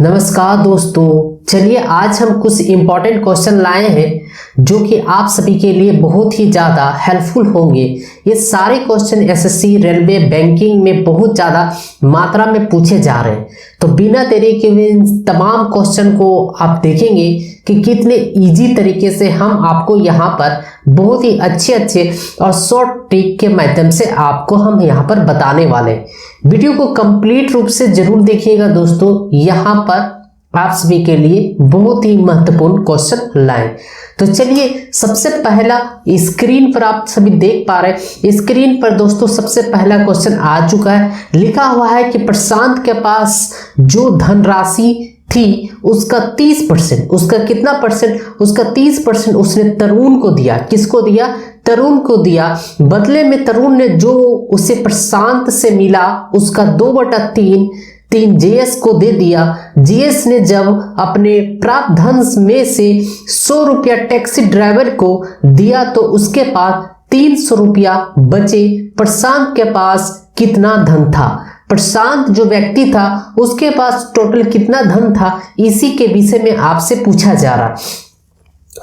नमस्कार दोस्तों, चलिए आज हम कुछ इम्पोर्टेंट क्वेश्चन लाए हैं जो कि आप सभी के लिए बहुत ही ज़्यादा हेल्पफुल होंगे। ये सारे क्वेश्चन एसएससी, रेलवे, बैंकिंग में बहुत ज़्यादा मात्रा में पूछे जा रहे हैं। तो बिना देरी के हुए इन तमाम क्वेश्चन को आप देखेंगे कि कितने इजी तरीके से हम आपको यहाँ पर बहुत ही अच्छे और शॉर्ट ट्रिक के माध्यम से आपको हम यहाँ पर बताने वाले हैं। वीडियो को कंप्लीट रूप से जरूर देखिएगा दोस्तों। यहाँ पर आप सभी के लिए बहुत ही महत्वपूर्ण क्वेश्चन लाए। तो चलिए, सबसे पहला स्क्रीन पर आप सभी देख पा रहे हैं। स्क्रीन पर दोस्तों सबसे पहला क्वेश्चन आ चुका है। लिखा हुआ है कि प्रशांत के पास जो धनराशि थी उसका 30%, उसका कितना परसेंट, उसका 30% उसने तरुण को दिया। किसको दिया? तरुण को दिया। बदले में तरुण ने जो उसे प्रशांत से मिला उसका 2/3 जेएस को दे दिया। जेएस ने जब अपने प्राप्त धन में से 100 रुपया टैक्सी ड्राइवर को दिया तो उसके पास 300 रुपया बचे। प्रशांत के पास कितना धन था? प्रशांत जो व्यक्ति था उसके पास टोटल कितना धन था, इसी के विषय में आपसे पूछा जा रहा है।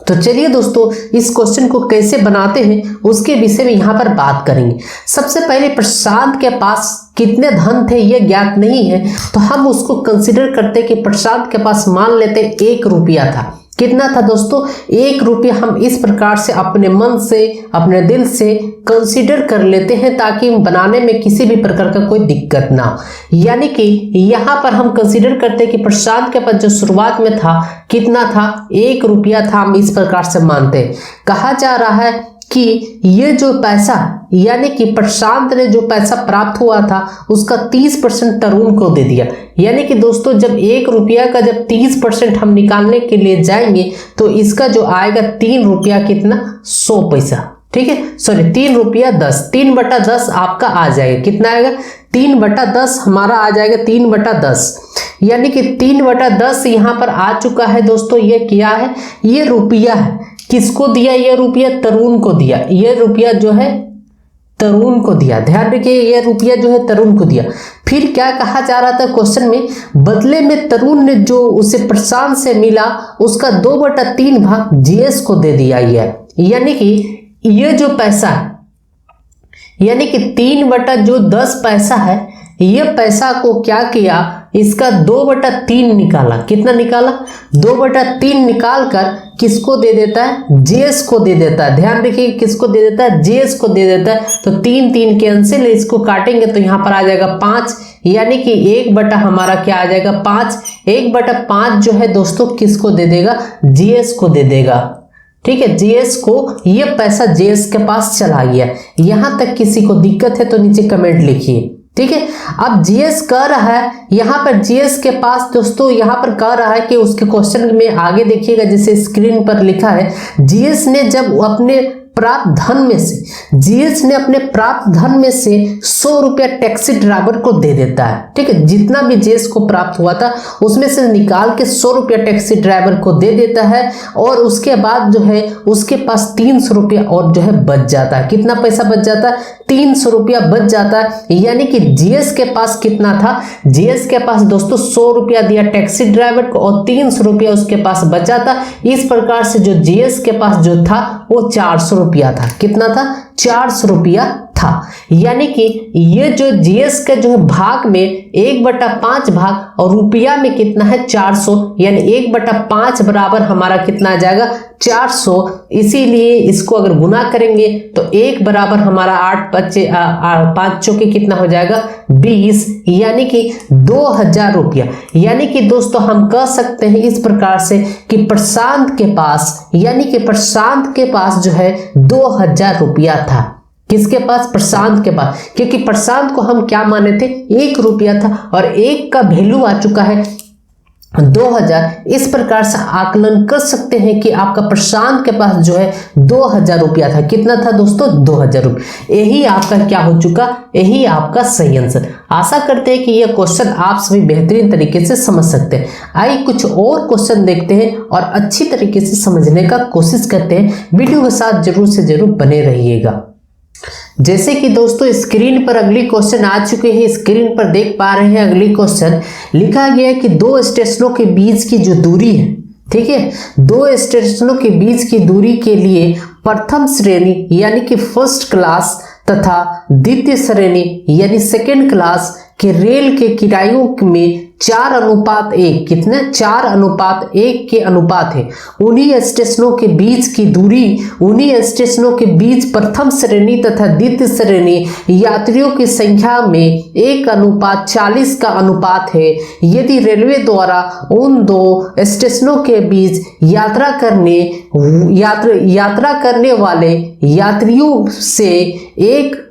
तो चलिए दोस्तों, इस क्वेश्चन को कैसे बनाते हैं उसके विषय में यहाँ पर बात करेंगे। सबसे पहले प्रशांत के पास कितने धन थे ये ज्ञात नहीं है, तो हम उसको कंसिडर करते कि प्रशांत के पास मान लेते 1 रुपया था। कितना था दोस्तों? 1 रुपया। हम इस प्रकार से अपने मन से, अपने दिल से कंसीडर कर लेते हैं ताकि बनाने में किसी भी प्रकार का कोई दिक्कत ना हो। यानी कि यहाँ पर हम कंसीडर करते हैं कि प्रशांत के पास जो शुरुआत में था कितना था? 1 रुपया था। हम इस प्रकार से मानते हैं। कहा जा रहा है कि ये जो पैसा, यानी कि प्रशांत ने जो पैसा प्राप्त हुआ था उसका 30% तरुण को दे दिया। यानी कि दोस्तों जब 1 रुपया का जब 30% हम निकालने के लिए जाएंगे तो इसका जो आएगा 3 रुपया कितना? 100 पैसा। ठीक है, सॉरी 3 रुपया 10, 3/10 आपका आ जाएगा। कितना आएगा? 3/10 हमारा आ जाएगा। 3/10 यानी कि 3/10 यहाँ पर आ चुका है दोस्तों। ये क्या है? ये रुपया है। किसको दिया? ये रुपया तरुण को दिया। ये रुपया जो है तरुण को दिया। ध्यान रखिए, ये रुपया जो है तरुण को दिया। फिर क्या कहा जा रहा था क्वेश्चन में? बदले में तरुण ने जो उसे प्रशांत से मिला उसका 2/3 भाग जीएस को दे दिया। यानी कि ये जो पैसा है, यानी कि 3/10 पैसा है, ये पैसा को क्या किया? इसका 2/3 निकाला। कितना निकाला? 2/3 निकाल कर किसको दे देता है? जेएस को दे देता है। ध्यान रखिए, किसको दे देता है? जेएस को दे देता है। तो 3 कैंसिल, इसको काटेंगे तो यहाँ पर आ जाएगा 5, यानी कि 1/ हमारा क्या आ जाएगा? 5। 1/5 जो है दोस्तों किसको दे देगा? जेएस को दे देगा। ठीक है, जेएस को, ये पैसा जेएस के पास चला गया। यहां तक किसी को दिक्कत है तो नीचे कमेंट लिखिए। ठीक है, अब जीएस कह रहा है यहाँ पर, जीएस के पास दोस्तों यहाँ पर कह रहा है कि उसके क्वेश्चन में आगे देखिएगा, जैसे स्क्रीन पर लिखा है, जीएस ने जब अपने प्राप्त धन में से, जीएस ने अपने प्राप्त धन में से 100 रुपया टैक्सी ड्राइवर को दे देता है। ठीक है, जितना भी जीएस को प्राप्त हुआ था उसमें से निकाल के 100 रुपया टैक्सी ड्राइवर को दे देता है और उसके बाद जो है उसके पास 300 रुपया और जो है बच जाता है। कितना पैसा बच जाता है? 300 रुपया बच जाता है। यानी कि जीएस के पास कितना था? जीएस के पास दोस्तों 100 रुपया दिया टैक्सी ड्राइवर को और 300 रुपया उसके पास बचा था। इस प्रकार से जो जीएस के पास जो था वो 400 रुपया था। कितना था? 400 रुपया था। यानी कि ये जो जीएस का जो है भाग में 1/5 भाग और रुपया में कितना है? 400, यानी 1/5 बराबर हमारा कितना आ जाएगा? 400। इसीलिए इसको अगर गुना करेंगे तो 1 बराबर हमारा 5 चौके कितना हो जाएगा? 20, यानी कि 2000 रुपया। यानी कि दोस्तों हम कह सकते हैं इस प्रकार से कि प्रशांत के पास, यानी कि प्रशांत के पास जो है 2000 रुपया था। किसके पास? प्रशांत के पास। क्योंकि प्रशांत को हम क्या माने थे? 1 रुपया था और 1 का वैल्यू आ चुका है 2000। इस प्रकार से आकलन कर सकते हैं कि आपका प्रशांत के पास जो है 2000 रुपया था। कितना था दोस्तों? 2000 रुपया। यही आपका क्या हो चुका? यही आपका सही आंसर। आशा करते हैं कि यह क्वेश्चन आप सभी बेहतरीन तरीके से समझ सकते हैं। आइए कुछ और क्वेश्चन देखते हैं और अच्छी तरीके से समझने का कोशिश करते हैं। वीडियो के साथ जरूर से जरूर बने रहिएगा। जैसे कि दोस्तों स्क्रीन पर अगली क्वेश्चन आ चुके हैं, स्क्रीन पर देख पा रहे हैं अगली क्वेश्चन। लिखा गया है कि दो स्टेशनों के बीच की जो दूरी है, ठीक है, दो स्टेशनों के बीच की दूरी के लिए प्रथम श्रेणी यानी कि फर्स्ट क्लास तथा द्वितीय श्रेणी यानी सेकेंड क्लास के रेल के किरायों में 4:1 कितना 4:1 के अनुपात है। उन्हीं स्टेशनों के बीच की दूरी, उन्हीं स्टेशनों के बीच प्रथम श्रेणी तथा द्वितीय श्रेणी यात्रियों की संख्या में 1:40 का अनुपात है। यदि रेलवे द्वारा उन दो स्टेशनों के बीच यात्रा करने वाले यात्रियों से ₹1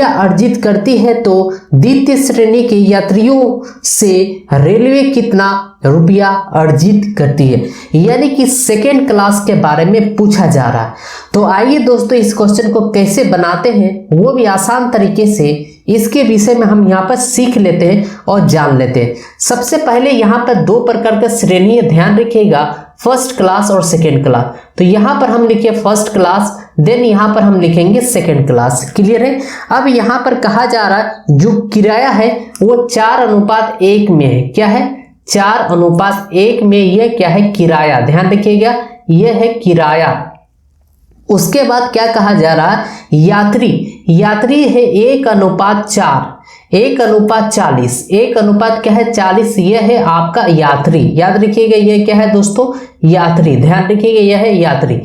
अर्जित करती है तो द्वितीय श्रेणी के यात्रियों से रेलवे कितना रुपया अर्जित करती है, यानी कि सेकेंड क्लास के बारे में पूछा जा रहा है। तो आइए दोस्तों इस क्वेश्चन को कैसे बनाते हैं वो भी आसान तरीके से इसके विषय में हम यहाँ पर सीख लेते हैं और जान लेते हैं। सबसे पहले यहाँ पर दो प्रकार का श्रेणी ध्यान रखिएगा, फर्स्ट क्लास और सेकेंड क्लास। तो यहाँ पर हम लिखिए फर्स्ट क्लास, देन यहाँ पर हम लिखेंगे सेकेंड क्लास। क्लियर है। अब यहाँ पर कहा जा रहा है जो किराया है वो 4:1 में है। क्या है 4:1 में, यह क्या है किराया, ध्यान रखिएगा यह है किराया। उसके बाद क्या कहा जा रहा है यात्री है 1:4, 1:40, 1 क्या है 40, यह है आपका यात्री। याद रखिएगा यह क्या है दोस्तों यात्री, ध्यान रखिएगा यह है यात्री।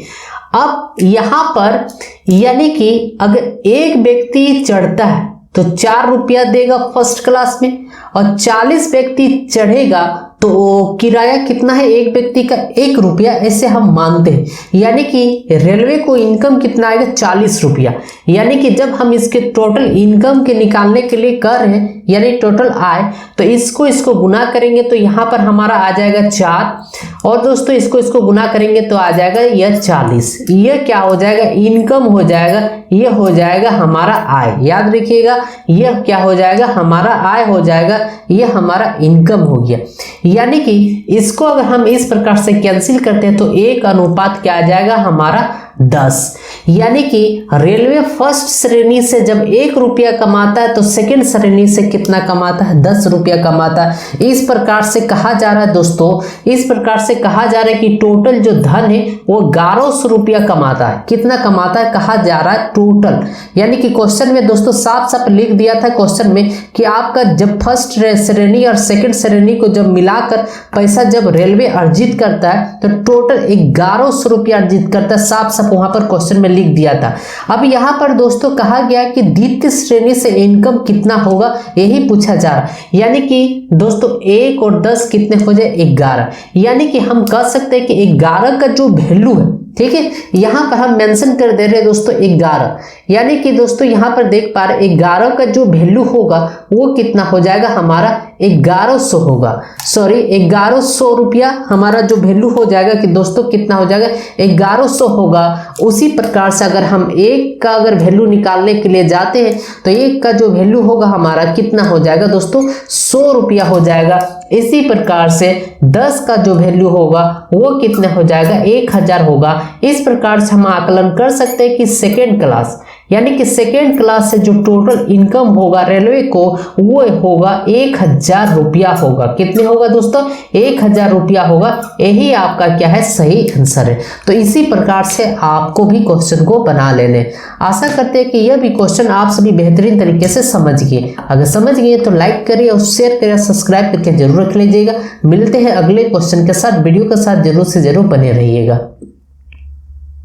अब यहां पर यानी कि अगर एक व्यक्ति चढ़ता है तो ₹4 देगा फर्स्ट क्लास में, और 40 व्यक्ति चढ़ेगा तो किराया कितना है एक व्यक्ति का ₹1, ऐसे हम मानते हैं। यानी कि रेलवे को इनकम कितना आएगा ₹40। यानी कि जब हम इसके टोटल इनकम के निकालने के लिए कर रहे हैं यानी टोटल आय, तो इसको गुना करेंगे तो यहाँ पर हमारा आ जाएगा 4, और दोस्तों इसको गुना करेंगे तो आ जाएगा यह 40। यह क्या हो जाएगा इनकम हो जाएगा, यह हो जाएगा हमारा आय। याद रखिएगा यह क्या हो जाएगा हमारा आय हो जाएगा, यह हमारा इनकम हो गया। यानी कि इसको अगर हम इस प्रकार से कैंसिल करते हैं तो 1 क्या आ जाएगा हमारा 10। यानी कि रेलवे फर्स्ट श्रेणी से जब ₹1 कमाता है तो सेकंड श्रेणी से कितना कमाता है ₹10 कमाता है। इस प्रकार से कहा जा रहा है दोस्तों, इस प्रकार से कहा जा रहा है कि टोटल जो धन है वो ₹1100 कमाता है। कितना कमाता है कहा जा रहा है टोटल। यानी कि क्वेश्चन में दोस्तों साफ साफ लिख दिया था क्वेश्चन में कि आपका जब फर्स्ट श्रेणी और सेकंड श्रेणी को जब मिलाकर पैसा जब रेलवे अर्जित करता है तो टोटल ₹1100 अर्जित करता है। साफ वहां पर क्वेश्चन में लिख दिया था। अब यहां पर दोस्तों कहा गया कि द्वितीय श्रेणी से इनकम कितना होगा यही पूछा जा रहा है। यानी कि दोस्तों 1 और 10 कितने हो जाए 11। यानी कि हम कह सकते हैं कि 11 का जो वैल्यू है, ठीक है, यहां पर हम मेंशन कर दे रहे हैं दोस्तों 11। यानी कि दोस्तों यहां पर देख पा रहे 11 का जो वैल्यू होगा वो कितना हो जाएगा हमारा 1100 होगा, सॉरी ₹1100 हमारा जो वैल्यू हो जाएगा कि दोस्तों कितना हो जाएगा 1100 होगा। उसी प्रकार से अगर हम 1 का अगर वैल्यू निकालने के लिए जाते हैं तो 1 का जो वैल्यू होगा हमारा कितना हो जाएगा दोस्तों ₹100 हो जाएगा। इसी प्रकार से 10 का जो वैल्यू होगा वो कितना हो जाएगा 1000 होगा। इस प्रकार से हम आकलन कर सकते हैं कि सेकेंड क्लास यानी कि सेकेंड क्लास से जो टोटल इनकम होगा रेलवे को वो होगा ₹1000 होगा। कितने होगा दोस्तों ₹1000 होगा। यही आपका क्या है सही आंसर है। तो इसी प्रकार से आपको भी क्वेश्चन को बना लेने। आशा करते हैं कि यह भी क्वेश्चन आप सभी बेहतरीन तरीके से समझ गए। अगर समझ गए तो लाइक करिए और शेयर करिए, सब्सक्राइब करके जरूर रख लीजिएगा। मिलते हैं अगले क्वेश्चन के साथ, वीडियो के साथ जरूर से जरूर बने रहिएगा।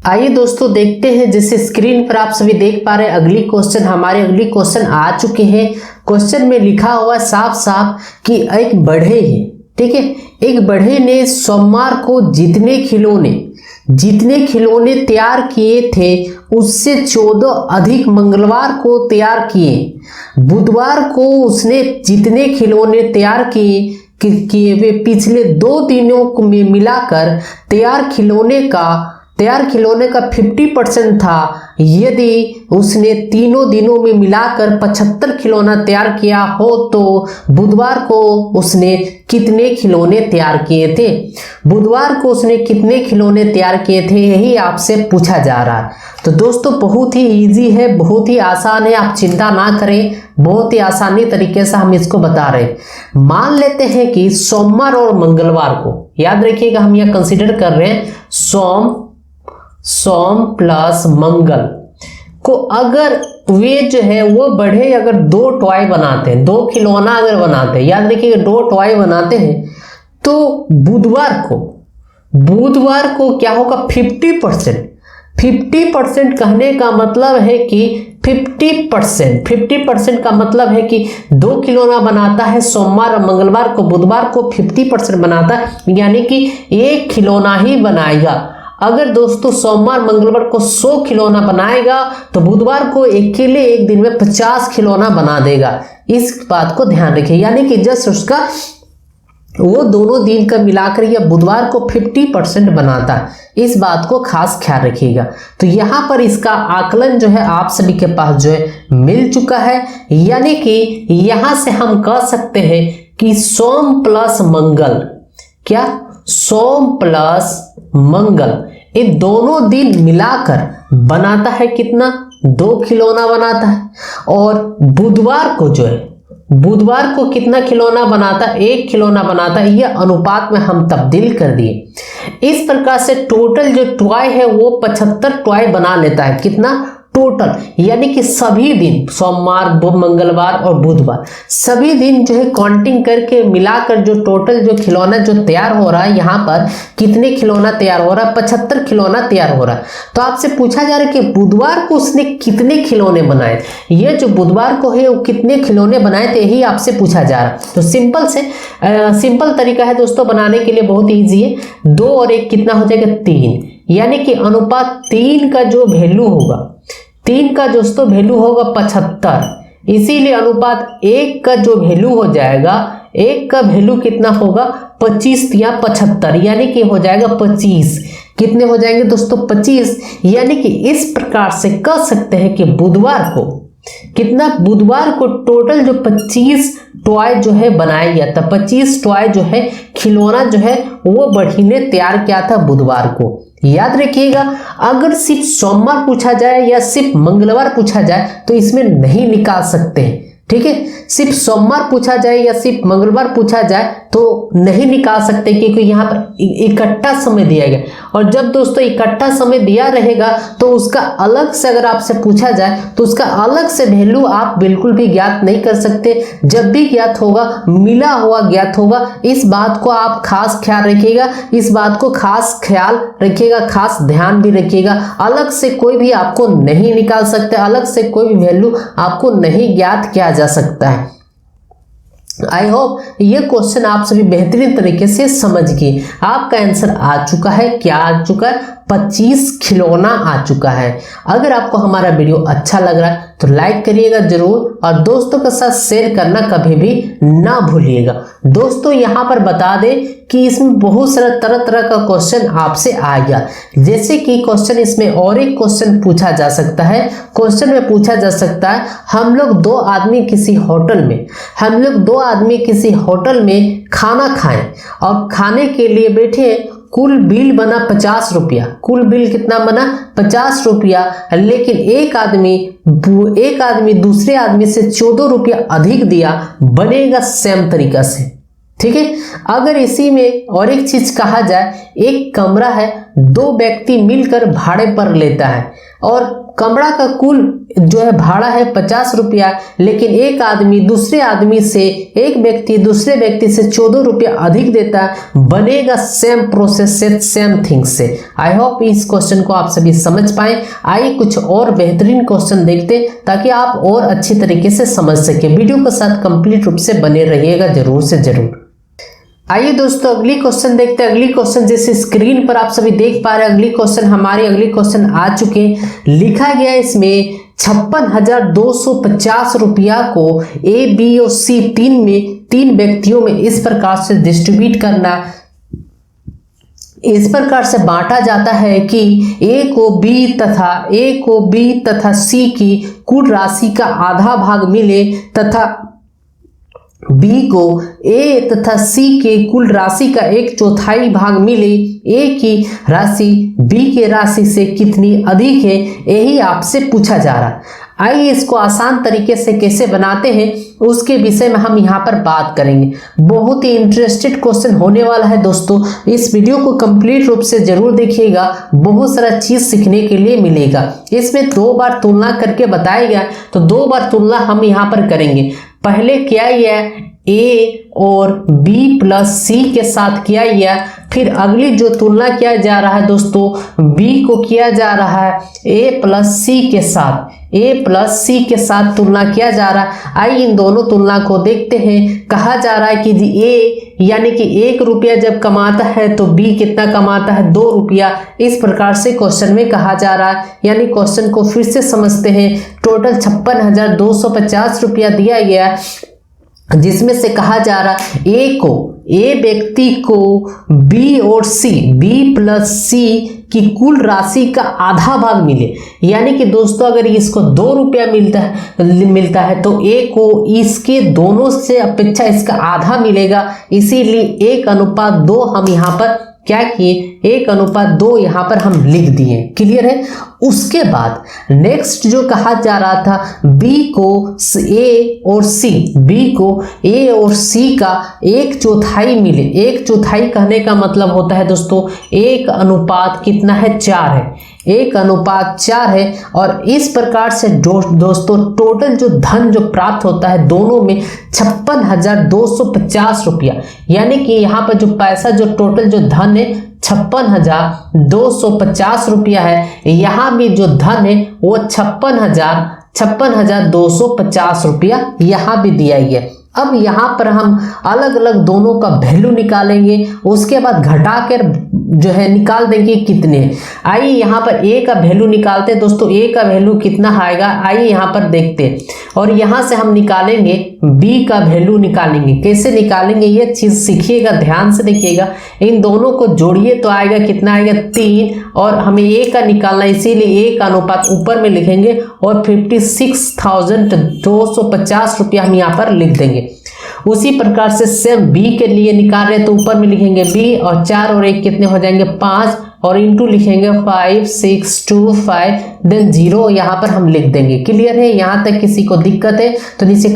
आइए दोस्तों देखते हैं, जैसे स्क्रीन पर आप सभी देख पा रहे हैं अगली क्वेश्चन आ चुके हैं। क्वेश्चन में लिखा हुआ है साफ साफ कि एक बढ़ई है, ठीक है, एक बढ़ई ने सोमवार को जितने खिलौने तैयार किए थे उससे 14 अधिक मंगलवार को तैयार किए। बुधवार को उसने जितने खिलौने तैयार किए वे पिछले 2 दिनों में मिलाकर तैयार तैयार खिलौने का 50% था, यदि उसने तीनों दिनों में मिलाकर 75 खिलौना तैयार किया हो तो बुधवार को उसने कितने खिलौने तैयार किए थे? बुधवार को उसने कितने खिलौने तैयार किए थे, यही आपसे पूछा जा रहा है। तो दोस्तों बहुत ही इजी है, बहुत ही आसान है, आप चिंता ना करें, बहुत ही आसानी तरीके से हम इसको बता रहे हैं। मान लेते हैं कि सोमवार और मंगलवार को, याद रखिएगा हम यह कंसीडर कर रहे हैं सोम प्लस मंगल को, अगर वे जो है वो बढ़े अगर 2 टॉय बनाते हैं, 2 खिलौना अगर बनाते हैं, याद रखिएगा 2 टॉय बनाते हैं, तो बुधवार को क्या होगा 50% कहने का मतलब है कि 50% का मतलब है कि 2 खिलौना बनाता है सोमवार और मंगलवार को, बुधवार को 50% बनाता है, यानी कि 1 खिलौना ही बनाएगा। अगर दोस्तों सोमवार मंगलवार को 100 खिलौना बनाएगा तो बुधवार को अकेले एक दिन में 50 खिलौना बना देगा। इस बात को ध्यान रखिए, यानी कि जस्ट उसका वो दोनों दिन का मिलाकर या बुधवार को 50% बनाता है, इस बात को खास ख्याल रखिएगा। तो यहाँ पर इसका आकलन जो है आप सभी के पास जो है मिल चुका है, यानी कि यहाँ से हम कह सकते हैं कि सोम प्लस मंगल, क्या सोम प्लस मंगल ये दोनों दिन मिलाकर बनाता है कितना, 2 खिलौना बनाता है। और बुधवार को जो है, बुधवार को कितना खिलौना बनाता है, 1 खिलौना बनाता है। यह अनुपात में हम तब्दील कर दिए। इस प्रकार से टोटल जो टॉय है वो 75 टॉय बना लेता है, कितना टोटल, यानी कि सभी दिन सोमवार मंगलवार और बुधवार सभी दिन जो है काउंटिंग करके मिलाकर जो टोटल जो खिलौना जो तैयार हो रहा है, यहाँ पर कितने खिलौना तैयार हो रहा है, 75 खिलौना तैयार हो रहा है। तो आपसे पूछा जा रहा है कि बुधवार को उसने कितने खिलौने बनाए, ये जो बुधवार को है वो कितने खिलौने बनाए थे, यही आपसे पूछा जा रहा है। तो सिंपल तरीका है दोस्तों बनाने के लिए, बहुत ईजी है। 2 और 1 कितना हो जाएगा 3, यानी कि अनुपात 3 का जो वैल्यू होगा, 3 का दोस्तों वैल्यू होगा 75, इसीलिए अनुपात 1 का जो वैल्यू हो जाएगा, 1 का वैल्यू कितना होगा 25 या 75, यानी कि हो जाएगा 25। कितने हो जाएंगे दोस्तों 25, यानी कि इस प्रकार से कह सकते हैं कि बुधवार को कितना, बुधवार को टोटल जो 25 टॉय जो है बनाया गया था, 25 टॉय जो है खिलौना जो है वो बढ़ी ने तैयार किया था बुधवार को। याद रखिएगा, अगर सिर्फ सोमवार पूछा जाए या सिर्फ मंगलवार पूछा जाए तो इसमें नहीं निकाल सकते हैं, ठीक है। सिर्फ सोमवार पूछा जाए या सिर्फ मंगलवार पूछा जाए तो नहीं निकाल सकते, क्योंकि यहाँ पर इकट्ठा समय दिया गया। और जब दोस्तों इकट्ठा समय दिया रहेगा तो उसका अलग से अगर आपसे पूछा जाए तो उसका अलग से वैल्यू आप बिल्कुल भी ज्ञात नहीं कर सकते। जब भी ज्ञात होगा मिला हुआ ज्ञात होगा, इस बात को आप खास ख्याल रखिएगा, इस बात को खास ख्याल रखिएगा, खास ध्यान भी रखिएगा। अलग से कोई भी आपको नहीं निकाल सकते, अलग से कोई भी वैल्यू आपको नहीं ज्ञात किया जा सकता है। आई होप ये क्वेश्चन आप सभी बेहतरीन तरीके से समझ गए। आपका आंसर आ चुका है, क्या आ चुका है, 25 खिलौना आ चुका है। अगर आपको हमारा वीडियो अच्छा लग रहा है तो लाइक करिएगा जरूर, और दोस्तों के साथ शेयर करना कभी भी ना भूलिएगा। दोस्तों यहाँ पर बता दें कि इसमें बहुत सारा तरह तरह का क्वेश्चन आपसे आ गया, जैसे कि क्वेश्चन इसमें और एक क्वेश्चन पूछा जा सकता है। क्वेश्चन में पूछा जा सकता है, हम लोग 2 आदमी किसी होटल में खाना खाएं और खाने के लिए बैठे, कुल बिल बना 50 रुपया। कुल बिल कितना बना 50 रुपया, लेकिन एक आदमी दूसरे आदमी से 14 रुपया अधिक दिया, बनेगा सेम तरीका से, ठीक है। अगर इसी में और एक चीज कहा जाए, एक कमरा है, 2 व्यक्ति मिलकर भाड़े पर लेता है और कमरा का कुल जो है भाड़ा है 50 रुपया, लेकिन एक व्यक्ति दूसरे व्यक्ति से 14 रुपया अधिक देता है, बनेगा सेम प्रोसेस से, सेम थिंग से। आई होप इस क्वेश्चन को आप सभी समझ पाए। आइए कुछ और बेहतरीन क्वेश्चन देखते ताकि आप और अच्छी तरीके से समझ सके। वीडियो के साथ कंप्लीट रूप से बने रहिएगा जरूर से जरूर। आइए दोस्तों अगली क्वेश्चन देखते हैं। अगली क्वेश्चन जैसे स्क्रीन पर आप सभी देख पा रहे हैं, अगली क्वेश्चन आ चुके। लिखा गया इसमें 56,250 रुपया को ए, बी और सी 3 व्यक्तियों में इस प्रकार से डिस्ट्रीब्यूट करना। इस प्रकार से बांटा जाता है कि ए को बी तथा सी की कुल राशि का आधा भाग मिले तथा बी को ए तथा सी के कुल राशि का 1/4 भाग मिले। ए की राशि बी के राशि से कितनी अधिक है, यही आपसे पूछा जा रहा है। आइए इसको आसान तरीके से कैसे बनाते हैं उसके विषय में हम यहाँ पर बात करेंगे। बहुत ही इंटरेस्टेड क्वेश्चन होने वाला है दोस्तों, इस वीडियो को कंप्लीट रूप से जरूर देखिएगा, बहुत सारा चीज सीखने के लिए मिलेगा। इसमें 2 बार तुलना करके बताया गया, तो 2 बार तुलना हम यहाँ पर करेंगे। पहले किया गया ए और बी प्लस सी के साथ किया गया, फिर अगली जो तुलना किया जा रहा है दोस्तों, बी को किया जा रहा है ए प्लस सी के साथ तुलना किया जा रहा है। आइए इन दोनों तुलना को देखते हैं। कहा जा रहा है कि ए यानी कि 1 रुपया जब कमाता है तो बी कितना कमाता है, 2 रुपया। इस प्रकार से क्वेश्चन में कहा जा रहा है। यानी क्वेश्चन को फिर से समझते हैं। टोटल 56,250 रुपया दिया गया, जिसमें से कहा जा रहा ए व्यक्ति को बी और सी, बी प्लस सी की कुल राशि का आधा भाग मिले। यानी कि दोस्तों अगर इसको 2 रुपया मिलता है तो ए को इसके दोनों से अपेक्षा इसका आधा मिलेगा, इसीलिए 1:2 हम यहाँ पर क्या किए, 1:2 यहाँ पर हम लिख दिए। क्लियर है। उसके बाद नेक्स्ट जो कहा जा रहा था, बी को ए और सी का 1/4 मिले। 1/4 कहने का मतलब होता है दोस्तों 1:4 कितना है, 4 है, 1:4 है। और इस प्रकार से दोस्तों टोटल जो धन जो प्राप्त होता है दोनों में 56,250 रुपया। यानी कि यहाँ पर जो पैसा जो टोटल जो धन है 56,250 रुपया है। यहाँ भी जो धन है वो 56,250 रुपया यहाँ भी दिया गया। अब यहाँ पर हम अलग अलग दोनों का वैल्यू निकालेंगे, उसके बाद घटाकर जो है निकाल देंगे कितने। आइए यहाँ पर ए का वैल्यू निकालते हैं दोस्तों। ए का वैल्यू कितना आएगा, आइए यहाँ पर देखते हैं। और यहाँ से हम निकालेंगे बी का वैल्यू निकालेंगे। कैसे निकालेंगे ये चीज सीखिएगा, ध्यान से देखिएगा। इन दोनों को जोड़िए तो आएगा कितना आएगा, 3। और हमें ए का निकालना, इसीलिए ए का अनुपात ऊपर में लिखेंगे और 56,250 रुपया हम यहाँ पर लिख देंगे। उसी प्रकार से सेम बी के लिए निकाल रहे तो ऊपर में लिखेंगे बी, और 4 और 1 कितने हो जाएंगे, 5, और इंटू लिखेंगे 5, 6, 2, 5, देन 0 यहाँ पर हम लिख देंगे। क्लियर है। यहाँ तक किसी को दिक्कत है तो नीचे